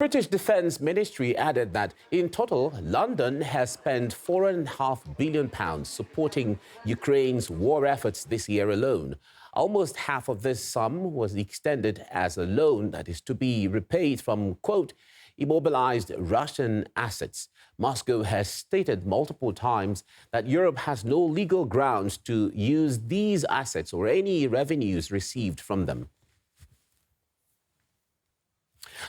British Defence Ministry added that in total, London has spent £4.5 billion supporting Ukraine's war efforts this year alone. Almost half of this sum was extended as a loan that is to be repaid from, quote, immobilized Russian assets. Moscow has stated multiple times that Europe has no legal grounds to use these assets or any revenues received from them.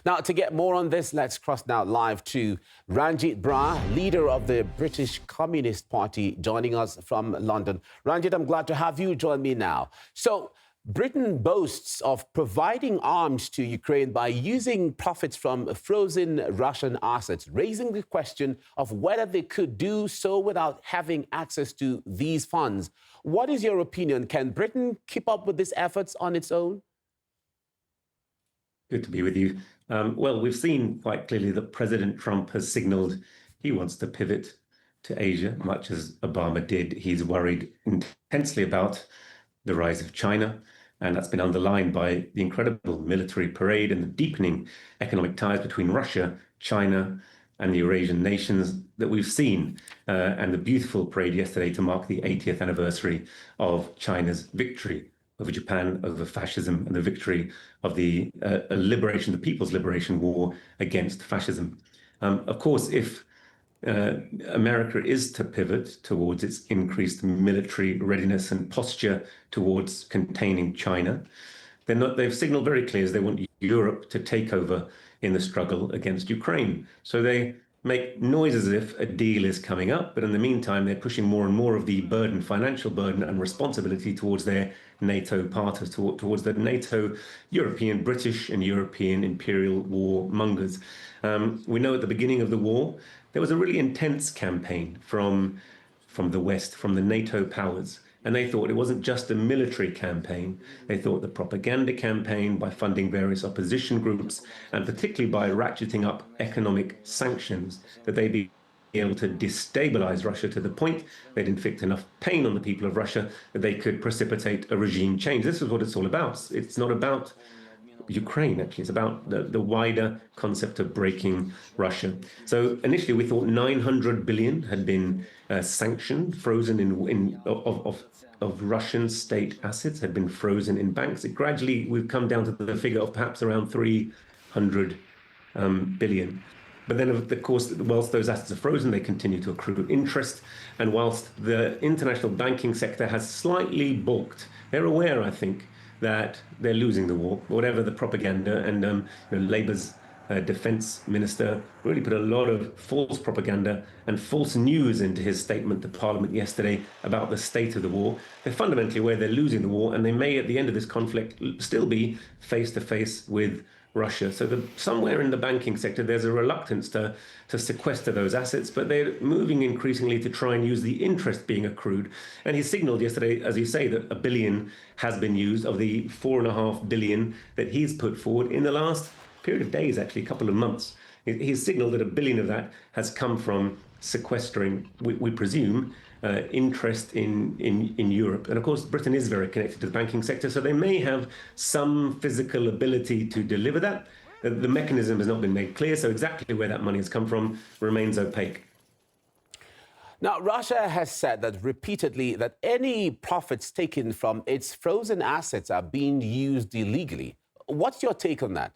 Now, to get more on this, let's cross now live to Ranjeet Brar, leader of the British Communist Party, joining us from London. Ranjeet, I'm glad to have you join me now. So, Britain boasts of providing arms to Ukraine by using profits from frozen Russian assets, raising the question of whether they could do so without having access to these funds. What is your opinion? Can Britain keep up with these efforts on its own? Good to be with you. Well, we've seen quite clearly that President Trump has signaled he wants to pivot to Asia, much as Obama did. He's worried intensely about the rise of China, and that's been underlined by the incredible military parade and the deepening economic ties between Russia, China, and the Eurasian nations that we've seen, and the beautiful parade yesterday to mark the 80th anniversary of China's victory over Japan, over fascism, and the victory of the liberation, the People's Liberation War against fascism. Of course, if America is to pivot towards its increased military readiness and posture towards containing China, they've signaled very clearly they want Europe to take over in the struggle against Ukraine. So they make noises as if a deal is coming up, but in the meantime, they're pushing more and more of the burden, financial burden and responsibility towards their NATO partners, towards the NATO European, British and European imperial warmongers. We know at the beginning of the war, there was a really intense campaign from the West, from the NATO powers. And they thought it wasn't just a military campaign. They thought the propaganda campaign by funding various opposition groups, and particularly by ratcheting up economic sanctions, that they'd be able to destabilize Russia to the point they'd inflict enough pain on the people of Russia that they could precipitate a regime change. This is what it's all about. It's not about Ukraine, actually. It's about the wider concept of breaking Russia. So initially we thought 900 billion had been sanctioned, frozen of Russian state assets had been frozen in banks. Gradually we've come down to the figure of perhaps around 300 billion. But then, of course, whilst those assets are frozen, they continue to accrue interest. And whilst the international banking sector has slightly balked, they're aware, I think, that they're losing the war, whatever the propaganda. And Labour's defence minister really put a lot of false propaganda and false news into his statement to Parliament yesterday about the state of the war. They're fundamentally aware they're losing the war, and they may, at the end of this conflict, still be face-to-face with Russia. So somewhere in the banking sector, there's a reluctance to sequester those assets, but they're moving increasingly to try and use the interest being accrued. And he signaled yesterday, as you say, that $1 billion has been used of the $4.5 billion that he's put forward in the last period of days, actually, a couple of months. He's signaled that $1 billion of that has come from sequestering, we presume, interest in Europe. And of course, Britain is very connected to the banking sector, so they may have some physical ability to deliver that. The mechanism has not been made clear, so exactly where that money has come from remains opaque. Now, Russia has said that repeatedly that any profits taken from its frozen assets are being used illegally. What's your take on that?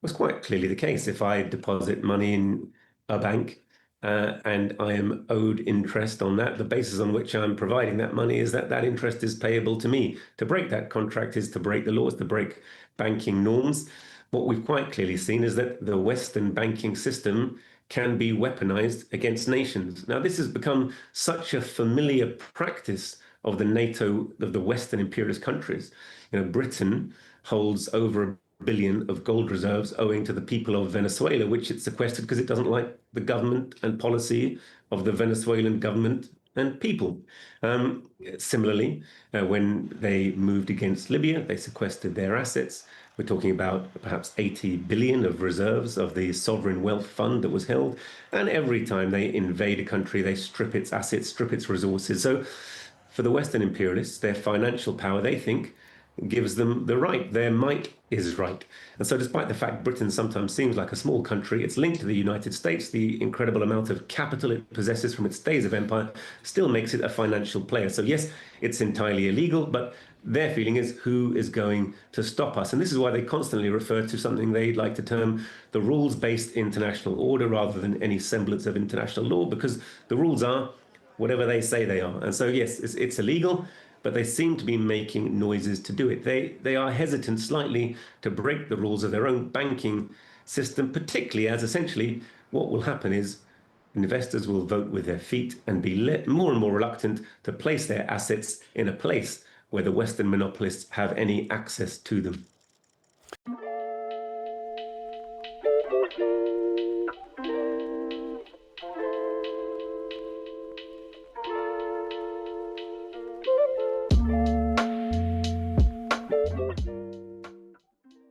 It's quite clearly the case. If I deposit money in a bank and I am owed interest on that, the basis on which I'm providing that money is that that interest is payable to me. To break that contract is to break the laws, to break banking norms. What we've quite clearly seen is that the Western banking system can be weaponized against nations. Now, this has become such a familiar practice of the NATO, of the Western imperialist countries. Britain holds over $1 billion of gold reserves owing to the people of Venezuela, which it sequestered because it doesn't like the government and policy of the Venezuelan government and people. Similarly, when they moved against Libya, they sequestered their assets. We're talking about perhaps 80 billion of reserves of the sovereign wealth fund that was held. And every time they invade a country, they strip its assets, strip its resources. So for the Western imperialists, their financial power, they think, gives them the right. Their might is right. And so despite the fact Britain sometimes seems like a small country, it's linked to the United States. The incredible amount of capital it possesses from its days of empire still makes it a financial player. So yes, it's entirely illegal, but their feeling is, who is going to stop us? And this is why they constantly refer to something they like to term the rules-based international order rather than any semblance of international law, because the rules are whatever they say they are. And so, yes, it's illegal, but they seem to be making noises to do it. They are hesitant slightly to break the rules of their own banking system, particularly as essentially what will happen is investors will vote with their feet and be more and more reluctant to place their assets in a place where the Western monopolists have any access to them.